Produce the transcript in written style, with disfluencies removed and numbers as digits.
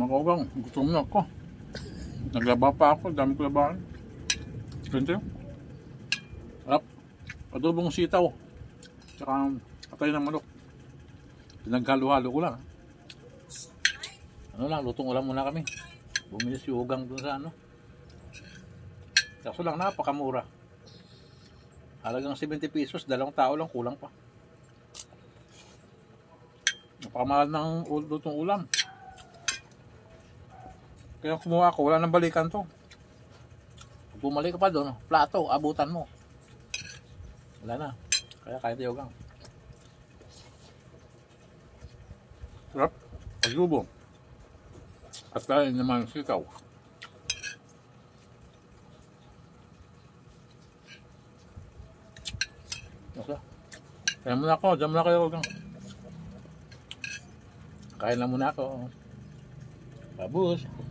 Mga kaugang, gutom na ako. Naglaba pa ako, dami ko labahan. Ganito yun. Sarap. Adobong sitaw. Tsaka katay ng manok. Pinaghalo-halo ko lang. Ano lang, lutong ulam muna kami. Bumili si Ugang dun sa ano. Kaso lang, napakamura. Halagang 70 pesos, dalawang tao lang, kulang pa. Napakamahal ng lutong ulam. Kaya kumuha ako, wala nang balikan to. Pag bumalik ka pa doon, plato, abutan mo. Wala na. Kaya kahit Ugang. Sarap. Paglubo. At tayo naman sitaw. Okay. Kaya muna ako. Diyan muna kayo. Kain lang muna ako. Babus.